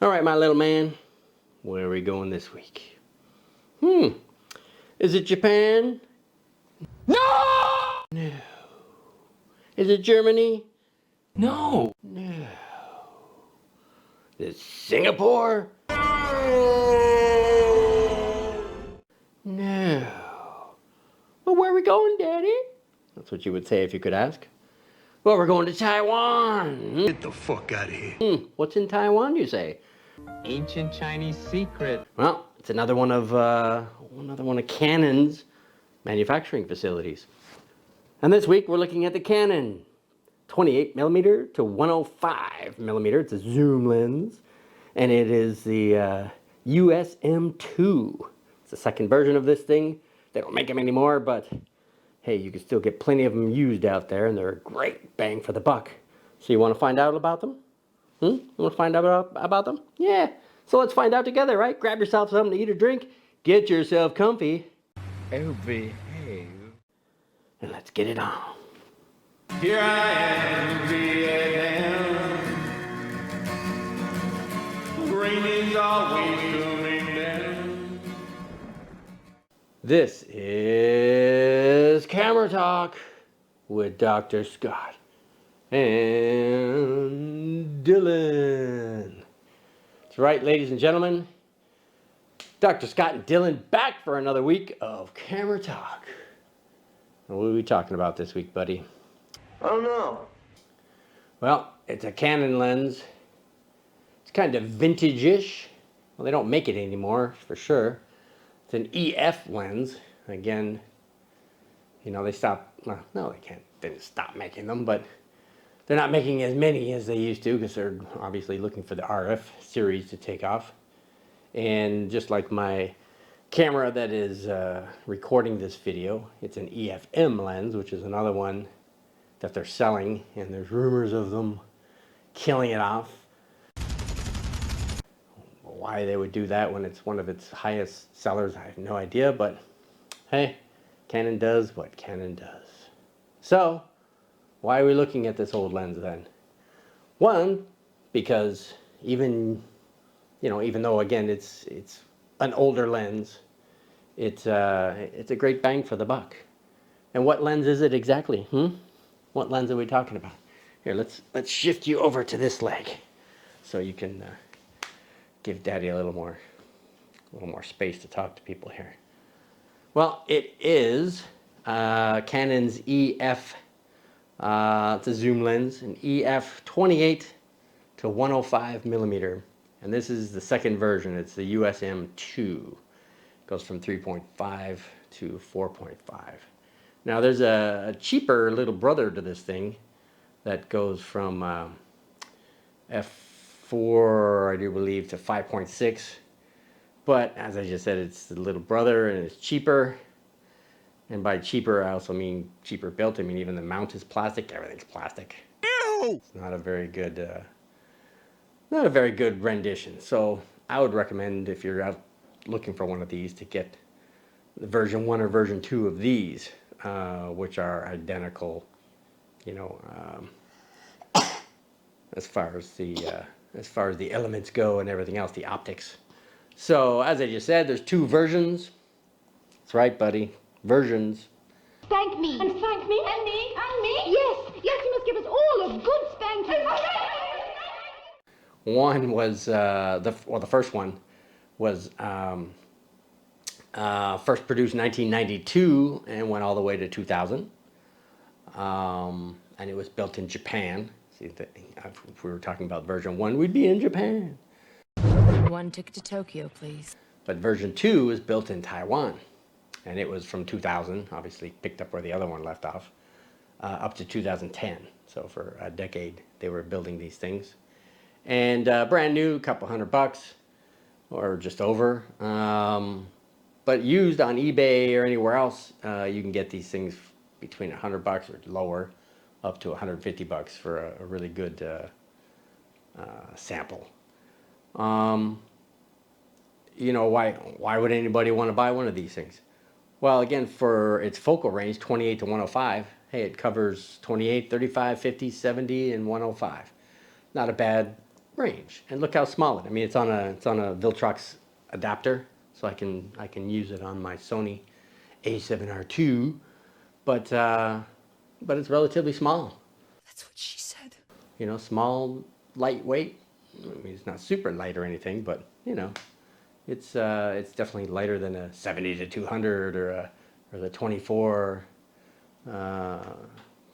All right, my little man, where are we going this week? Is it Japan? No! No. Is it Germany? No! No. Is it Singapore? No. Well, where are we going, Daddy? That's what you would say if you could ask. Well, we're going to Taiwan. Get the fuck out of here. What's in Taiwan, you say? Ancient Chinese secret. Well, it's another one of Canon's manufacturing facilities. And this week we're looking at the Canon 28mm to 105mm. It's a zoom lens, and it is the USM2. It's the second version of this thing. They don't make them anymore, but hey, you can still get plenty of them used out there, and they're a great bang for the buck. So you want to find out about them? You want to find out about them? Yeah. So let's find out together, right? Grab yourself something to eat or drink, get yourself comfy, Oh, behave. and let's get it on. Here I am, Vietnam. Rain is always coming down. This is Camera Talk with Dr. Scott and Dylan. That's right, ladies and gentlemen. Dr. Scott and Dylan back for another week of Camera Talk. And what are we talking about this week, buddy? I don't know. Well, it's a Canon lens. It's kind of vintage-ish. Well, they don't make it anymore, for sure. It's an EF lens. Again, you know, they stopped, well, no, they didn't stop making them, but they're not making as many as they used to because they're obviously looking for the RF series to take off. And just like my camera that is recording this video, it's an EFM lens, which is another one that they're selling, and there's rumors of them killing it off. Why they would do that when it's one of its highest sellers, I have no idea, but hey, Canon does what Canon does. So, why are we looking at this old lens then? One, because even though again it's an older lens, it's a great bang for the buck. And what lens is it exactly? What lens are we talking about? Here, let's shift you over to this leg, so you can give Daddy a little more space to talk to people here. Well, it is Canon's EF. It's a zoom lens, an EF 28 to 105mm, and this is the second version. It's the USM 2. It goes from 3.5 to 4.5. Now there's a cheaper little brother to this thing that goes from f4, I do believe, to 5.6. But as I just said, it's the little brother and it's cheaper. And by cheaper, I also mean cheaper built. I mean, even the mount is plastic. Everything's plastic. Ew! It's not a very good rendition. So I would recommend, if you're out looking for one of these, to get the version 1 or version 2 of these, which are identical, as far as the elements go and everything else, the optics. So as I just said, there's 2 versions. That's right, buddy. Versions. Thank me. And thank me. And me. And me. Yes. Yes, you must give us all a good spanking. One was, the first one was first produced in 1992 and went all the way to 2000. And it was built in Japan. See, if we were talking about version 1, we'd be in Japan. One ticket to Tokyo, please. But version 2 is built in Taiwan. And it was from 2000, obviously picked up where the other one left off, up to 2010. So for a decade, they were building these things. And brand new, couple $100, or just over. But used on eBay or anywhere else, you can get these things between $100 or lower, up to $150 for a really good sample. Why would anybody want to buy one of these things? Well, again, for its focal range, 28 to 105, hey, it covers 28, 35, 50, 70, and 105. Not a bad range. And look how small it. I mean, it's on a Viltrox adapter, so I can use it on my Sony A7R2, but it's relatively small. That's what she said. You know, small, lightweight. I mean, it's not super light or anything, but you know, it's definitely lighter than a 70 to 200 or the 24 to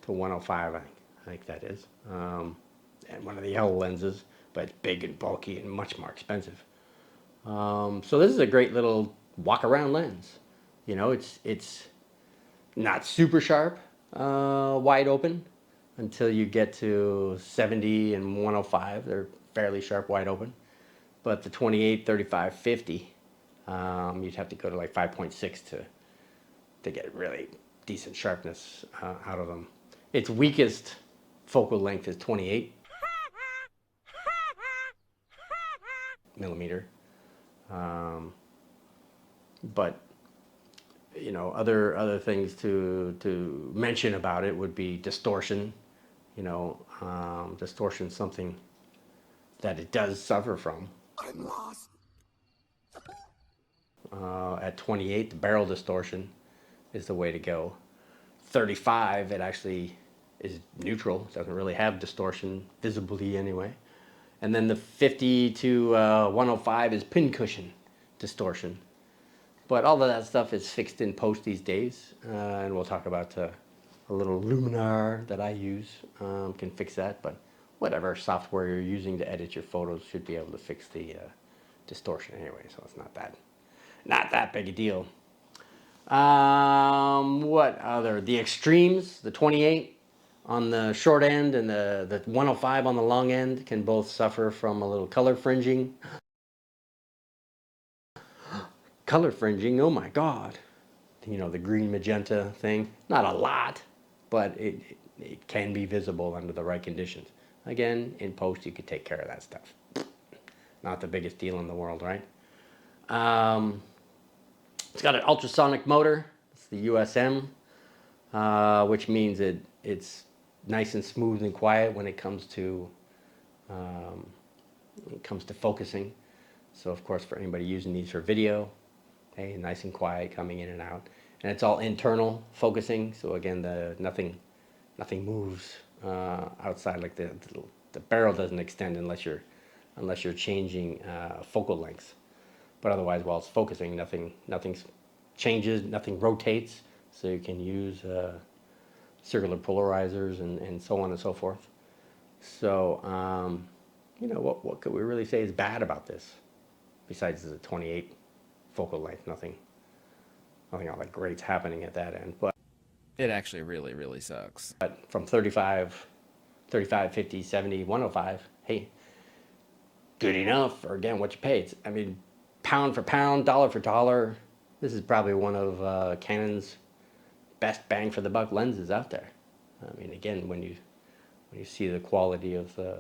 105. I think that is, and one of the L lenses, but it's big and bulky and much more expensive. So this is a great little walk around lens. You know, it's not super sharp, wide open, until you get to 70 and 105. They're fairly sharp, wide open. But the 28, 35, 50, you'd have to go to like 5.6 to get really decent sharpness out of them. Its weakest focal length is 28 millimeter. But you know, other things to mention about it would be distortion. You know, distortion is something that it does suffer from. I'm lost. At 28, the barrel distortion is the way to go. 35, it actually is neutral. It doesn't really have distortion visibly anyway. And then the 50 to 105 is pincushion distortion. But all of that stuff is fixed in post these days. And we'll talk about a little luminar that I use can fix that. But whatever software you're using to edit your photos should be able to fix the distortion anyway. So it's not that big a deal. What other? The extremes, the 28 on the short end and the 105 on the long end can both suffer from a little color fringing. Color fringing, oh my God. You know, the green magenta thing. Not a lot, but it can be visible under the right conditions. Again, in post, you could take care of that stuff. Not the biggest deal in the world, right? It's got an ultrasonic motor. It's the USM, which means it's nice and smooth and quiet when it comes to focusing. So of course, for anybody using these for video, hey, nice and quiet coming in and out, and it's all internal focusing. So again, nothing moves outside. Like the barrel doesn't extend unless you're changing focal lengths. But otherwise, while it's focusing, nothing changes, nothing rotates. So you can use circular polarizers and so on and so forth. So you know, what could we really say is bad about this? Besides the 28 focal length, nothing all that great's happening at that end. But it actually really, really sucks. But from 35, 50, 70, 105, hey, good enough for, again, what you pay. It's, I mean, pound for pound, dollar for dollar, this is probably one of Canon's best bang for the buck lenses out there. I mean, again, when you see the quality of the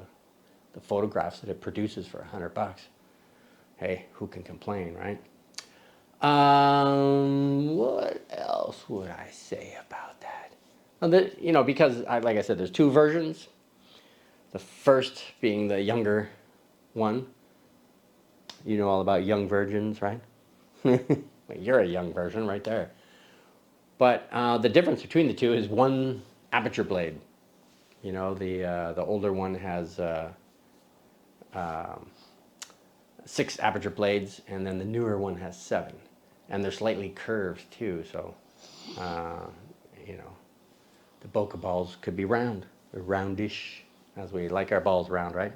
photographs that it produces for $100, hey, who can complain, right? What else would I say about that? You know, because like I said, there's two versions. The first being the younger one. You know all about young virgins, right? Well, you're a young version right there. But the difference between the two is one aperture blade. You know, the older one has 6 aperture blades, and then the newer one has 7. And they're slightly curved too, so you know, the bokeh balls could be round, or roundish, as we like our balls round, right?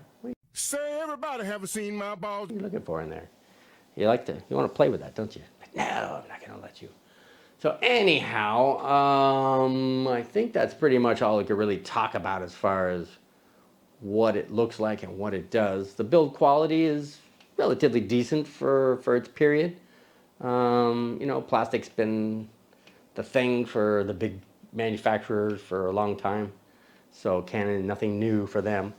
Say, everybody haven't seen my balls. What are you looking for in there? You want to play with that, don't you? Like, no, I'm not going to let you. So anyhow, I think that's pretty much all we could really talk about as far as what it looks like and what it does. The build quality is relatively decent for its period. You know, plastic's been the thing for the big manufacturers for a long time. So Canon, nothing new for them.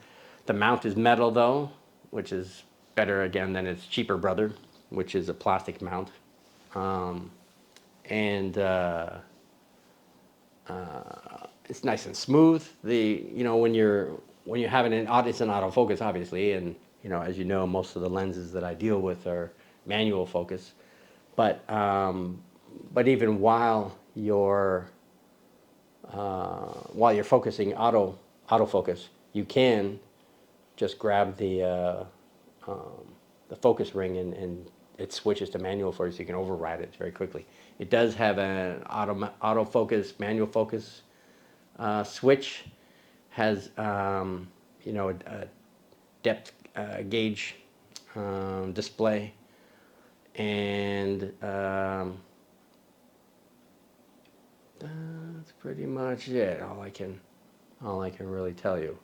The mount is metal though, which is better again than its cheaper brother, which is a plastic mount. It's nice and smooth. You know, when you're having it's an autofocus obviously, and you know, as you know, most of the lenses that I deal with are manual focus. But even while you're focusing autofocus, you can just grab the focus ring and it switches to manual for you, so you can override it very quickly. It does have an autofocus, manual focus switch. Has you know, a depth gauge display, and that's pretty much it. All I can really tell you.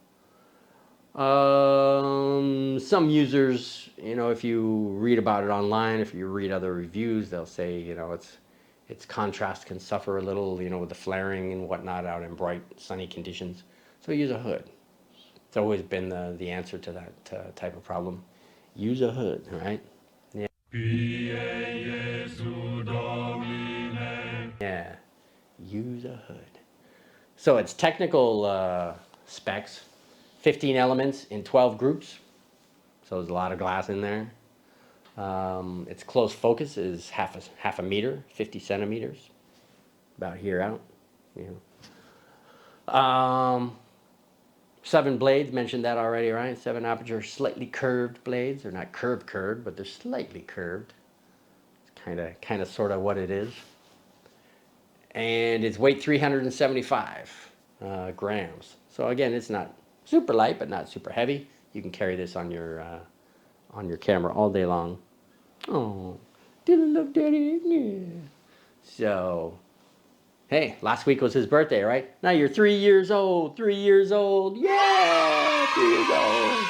Some users, you know, if you read about it online, if you read other reviews, they'll say, you know, its contrast can suffer a little, you know, with the flaring and whatnot out in bright sunny conditions. So use a hood. It's always been the answer to that type of problem. Use a hood, right? Yeah. Yeah. Use a hood. So it's technical specs, 15 elements in 12 groups. So there's a lot of glass in there. Its close focus is half a meter, 50 centimeters, about here out. You know. 7 blades, mentioned that already, right? 7 aperture, slightly curved blades. They're not curved, but they're slightly curved. It's kind of, sort of what it is. And its weight 375 grams. So again, it's not super light, but not super heavy. You can carry this on your camera all day long. Oh, didn't love daddy, yeah. So, hey, last week was his birthday, right? Now you're 3 years old. 3 years old. Yeah, 3 years old.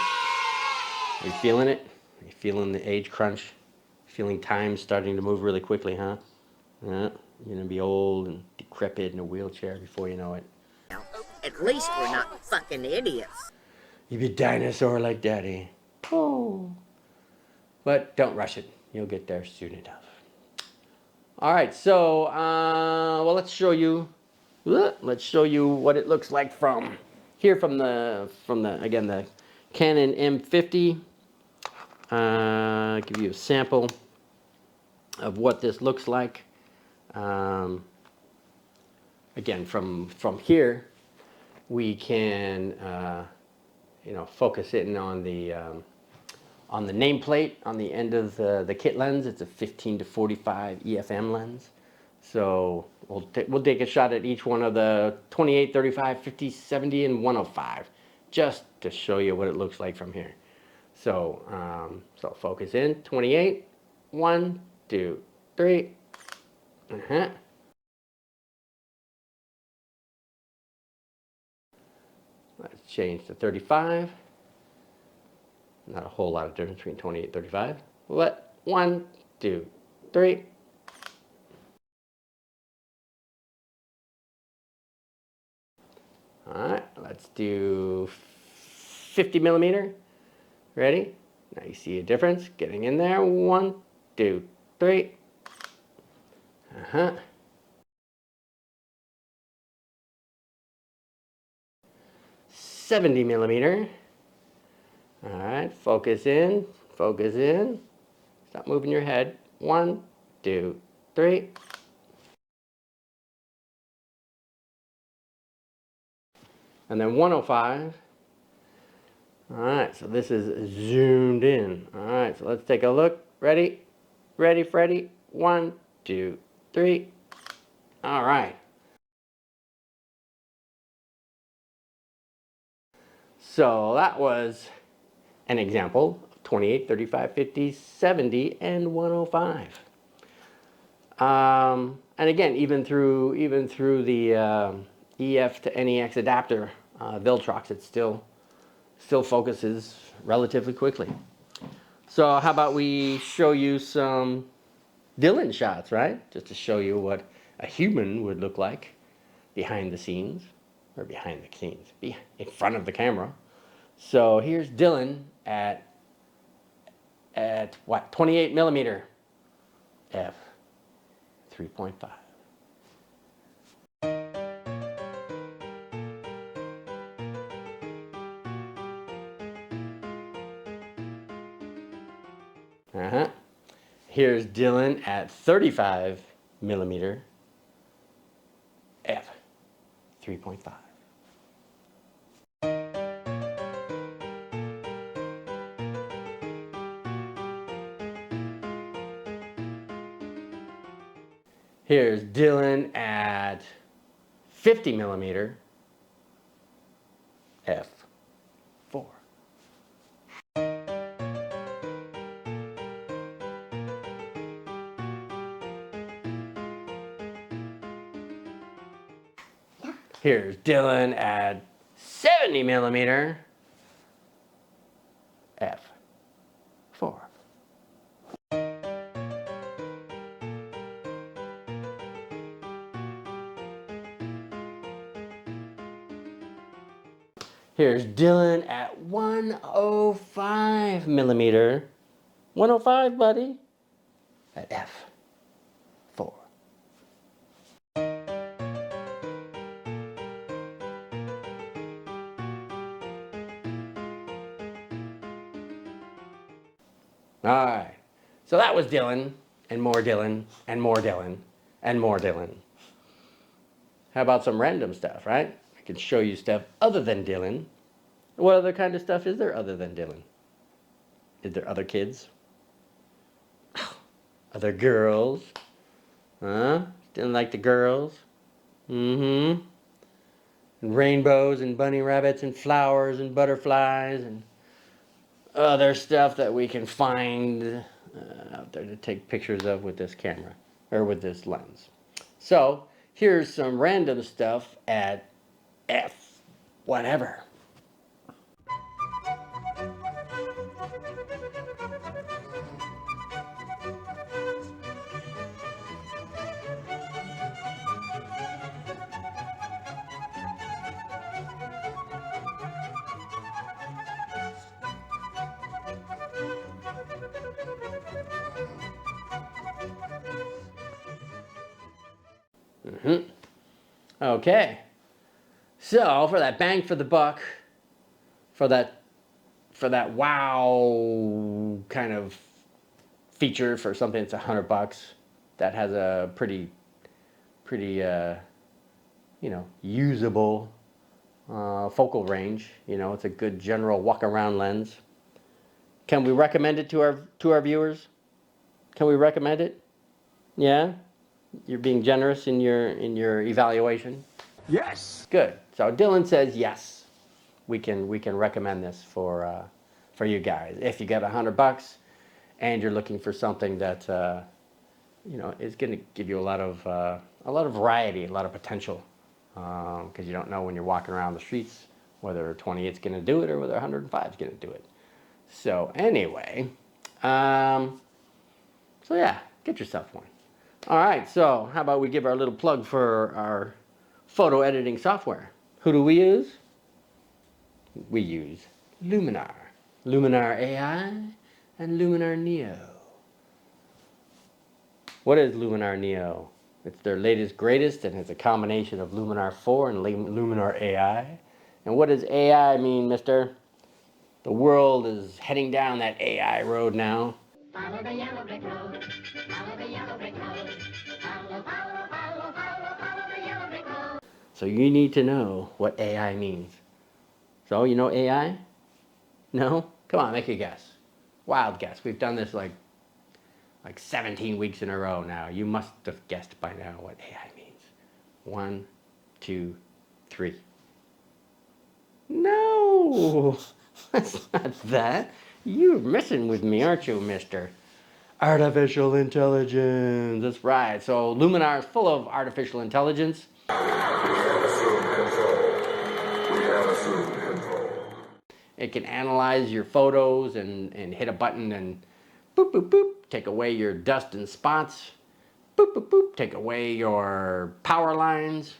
Are you feeling it? Are you feeling the age crunch? Feeling time starting to move really quickly, huh? Yeah, you're gonna be old and decrepit in a wheelchair before you know it. At least we're not fucking idiots. You be dinosaur like daddy. Oh. But don't rush it. You'll get there soon enough. All right, so well, let's show you what it looks like from here, from the again, the Canon M50. Give you a sample of what this looks like. Again, from here, we can you know, focus in on the nameplate on the end of the kit lens. It's a 15 to 45 EFM lens. So we'll take a shot at each one of the 28, 35, 50, 70, and 105, just to show you what it looks like from here. So so focus in, 28, 1, 2, 3. Let's change to 35. Not a whole lot of difference between 28 and 35. What? 1, 2, 3. All right, let's do 50 millimeter. Ready? Now you see a difference getting in there. 1, 2, 3. 70 millimeter. All right, focus in, focus in. Stop moving your head. 1, 2, 3. And then 105. All right, so this is zoomed in. All right, so let's take a look. Ready? Ready, Freddy? 1, 2, 3. All right. So that was an example of 28, 35, 50, 70, and 105. And again, even through the EF to NEX adapter, Viltrox, it still focuses relatively quickly. So how about we show you some Dylan shots, right? Just to show you what a human would look like behind the scenes, or behind the scenes, in front of the camera. So here's Dylan at what, 28 millimeter f 3.5. Uh-huh. Here's Dylan at 35 millimeter f 3.5. Here's Dylan at 50 millimeter f 4. Here's Dylan at 70 millimeter f 4. Here's Dylan at 105 millimeter. 105, buddy. At f 4. All right. So that was Dylan, and more Dylan, and more Dylan, and more Dylan. How about some random stuff, right? I can show you stuff other than Dylan. What other kind of stuff is there other than Dylan? Is there other kids? Other girls? Huh? Didn't like the girls? Mm-hmm. And rainbows and bunny rabbits and flowers and butterflies and other stuff that we can find out there to take pictures of with this camera or with this lens. So here's some random stuff at f whatever. Okay, so for that bang for the buck, for that wow kind of feature for something that's $100 that has a pretty usable focal range. It's a good general walk around lens. Can we recommend it to our viewers? Can we recommend it? Yeah? You're being generous in your evaluation? Yes. Good. So Dylan says yes. We can recommend this for you guys. If you got $100 and you're looking for something that is going to give you a lot of variety, a lot of potential, because you don't know when you're walking around the streets whether 28 is going to do it or whether 105 is going to do it. So anyway, so yeah, get yourself one. All right, so how about we give our little plug for our photo editing software? Who do we use? We use Luminar. Luminar AI and Luminar Neo. What is Luminar Neo? It's their latest greatest and it's a combination of Luminar 4 and Luminar AI. And what does AI mean, mister? The world is heading down that AI road now. Follow the yellow brick road. Follow the yellow brick road. Follow, follow, follow, follow, follow the yellow brick road. So you need to know what AI means. So you know AI? No? Come on, make a guess. Wild guess. We've done this like 17 weeks in a row now. You must have guessed by now what AI means. 1, 2, 3. No! That's not that. You're messing with me, aren't you, mister? Artificial intelligence. That's right. So Luminar is full of artificial intelligence. It can analyze your photos and hit a button and boop, boop, boop, take away your dust and spots. Boop, boop, boop, take away your power lines.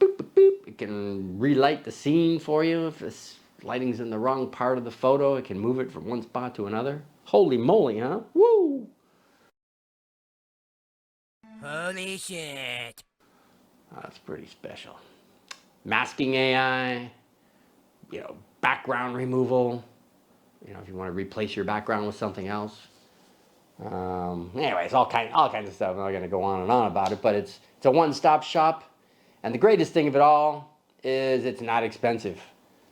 Boop, boop, boop. It can relight the scene for you. If this lighting's in the wrong part of the photo, it can move it from one spot to another. Holy moly, huh? Woo! Holy shit. That's pretty special. Masking AI, background removal. If you want to replace your background with something else. Anyways, all kinds of stuff. I'm not going to go on and on about it, but it's a one-stop shop. And the greatest thing of it all is it's not expensive.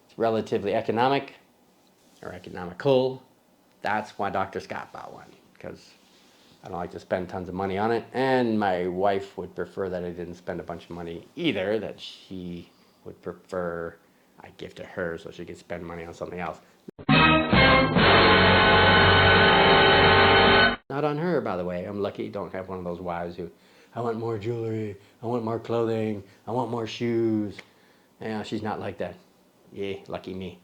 It's relatively economic or economical. That's why Dr. Scott bought one, because I don't like to spend tons of money on it. And my wife would prefer that I didn't spend a bunch of money either, that she would prefer I give to her so she can spend money on something else. Not on her, by the way. I'm lucky I don't have one of those wives who, I want more jewelry, I want more clothing, I want more shoes. Yeah, she's not like that. Yeah, lucky me.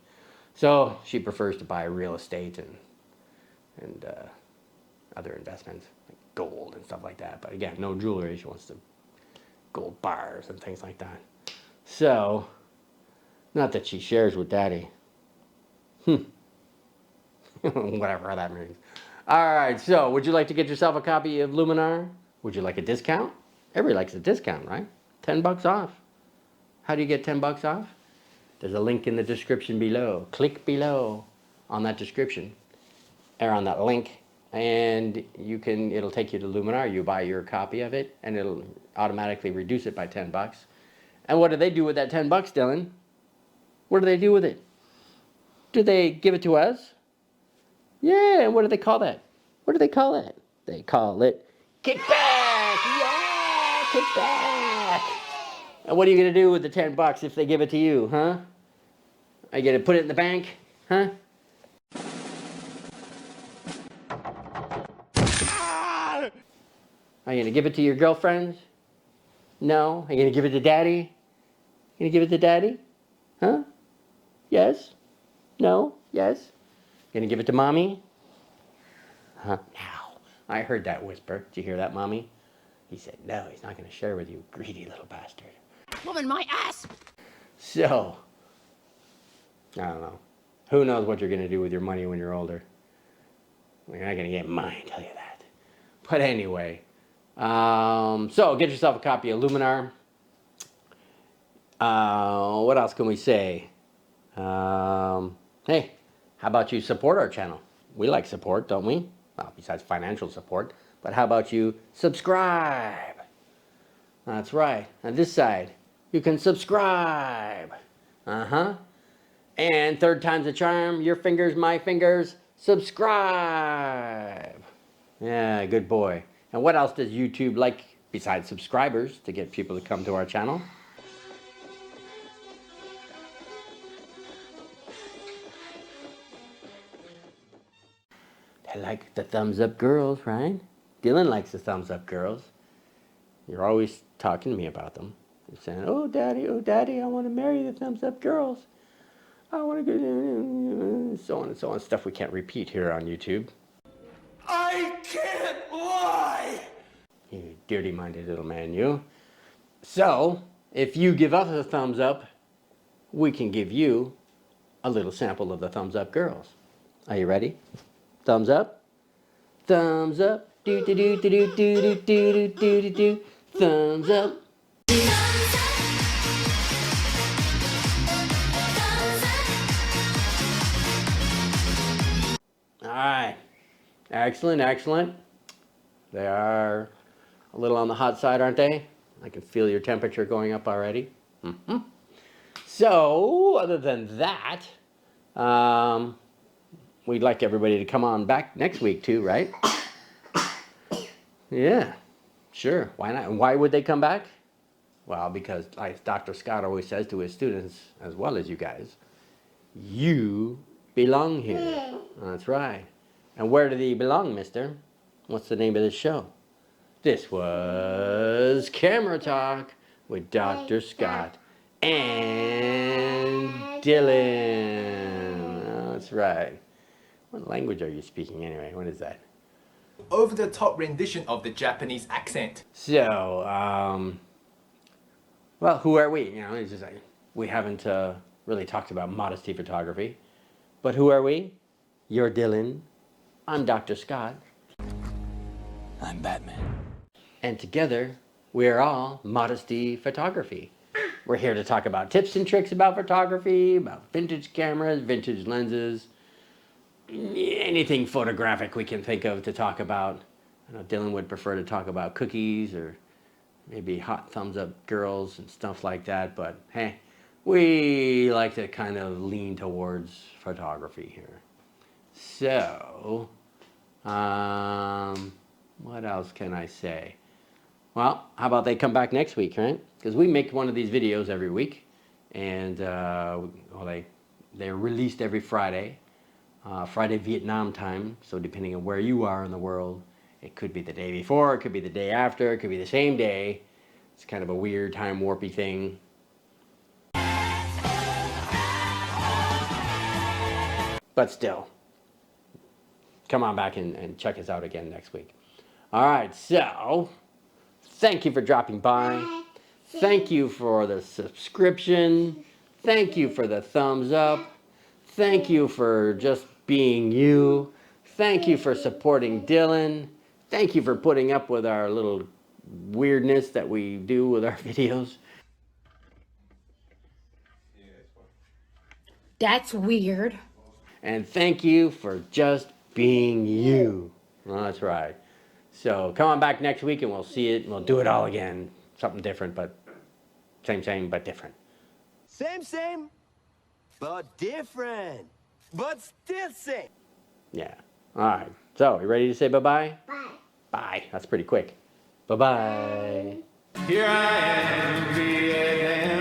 So she prefers to buy real estate and other investments, like gold and stuff like that. But again, no jewelry. She wants the gold bars and things like that. So, not that she shares with Daddy. Whatever that means. Alright, so would you like to get yourself a copy of Luminar? Would you like a discount? Everybody likes a discount, right? $10 off. How do you get $10 off? There's a link in the description below. Click below on that description, or on that link, and it'll take you to Luminar. You buy your copy of it, and it'll automatically reduce it by $10. And what do they do with that $10, Dylan? What do they do with it? Do they give it to us? Yeah, and what do they call that? What do they call that? They call it kickback! Yeah, kickback! And what are you going to do with the $10 if they give it to you, huh? Are you going to put it in the bank, huh? Are you going to give it to your girlfriends? No? Are you going to give it to Daddy? You going to give it to Daddy? Huh? Yes? No? Yes? Gonna give it to Mommy? Huh? Now. I heard that whisper. Did you hear that, Mommy? He said, no, he's not gonna share with you, greedy little bastard. Woman, my ass! So, I don't know. Who knows what you're gonna do with your money when you're older? Well, you're not gonna get mine, I tell you that. But anyway, so get yourself a copy of Luminar. What else can we say? Hey, how about you support our channel? We like support, don't we? Well, besides financial support. But how about you subscribe? That's right. On this side, you can subscribe. And third time's a charm. Your fingers, my fingers. Subscribe. Yeah, good boy. And what else does YouTube like besides subscribers to get people to come to our channel? They like the thumbs up girls, right? Dylan likes the thumbs up girls. You're always talking to me about them. You're saying, oh daddy, I want to marry the thumbs up girls. I want to go, so on and so on. Stuff we can't repeat here on YouTube. I can't lie! You dirty-minded little man, you. So, if you give us a thumbs up, we can give you a little sample of the thumbs up girls. Are you ready? Thumbs up. Thumbs up. Do do do do do do do do do do do. Thumbs up. All right. Excellent, excellent. They are a little on the hot side, aren't they? I can feel your temperature going up already. So, other than that, we'd like everybody to come on back next week too, right? Yeah, sure. Why not? And why would they come back? Well, because like Dr. Scott always says to his students, as well as you guys, you belong here. That's right. And where do they belong, mister? What's the name of this show? This was Camera Talk with Dr. Scott and Dylan. That's right. What language are you speaking anyway? What is that? Over-the-top rendition of the Japanese accent. So, well, who are we? You know, it's just like, we haven't really talked about modesty photography. But who are we? You're Dylan. I'm Dr. Scott. I'm Batman. And together, we're all Modesty Photography. We're here to talk about tips and tricks about photography, about vintage cameras, vintage lenses, anything photographic we can think of to talk about. I know Dylan would prefer to talk about cookies or maybe hot thumbs up girls and stuff like that, but hey, we like to kind of lean towards photography here. So, what else can I say? Well, how about they come back next week, right? Because we make one of these videos every week, and they're released every Friday. Friday Vietnam time, so depending on where you are in the world, it could be the day before, it could be the day after, it could be the same day. It's kind of a weird time warpy thing. But still, come on back and check us out again next week. All right, so thank you for dropping by. Thank you for the subscription. Thank you for the thumbs up. Thank you for just being you. Thank you for supporting Dylan. Thank you for putting up with our little weirdness that we do with our videos. That's weird. And thank you for just being you. Well, that's right. So come on back next week and we'll see it and we'll do it all again. Something different, but same, but different. Same, but different. But still same. Yeah. All right. So, you ready to say bye-bye? Bye. Bye. That's pretty quick. Bye-bye. Here I am, Vietnam.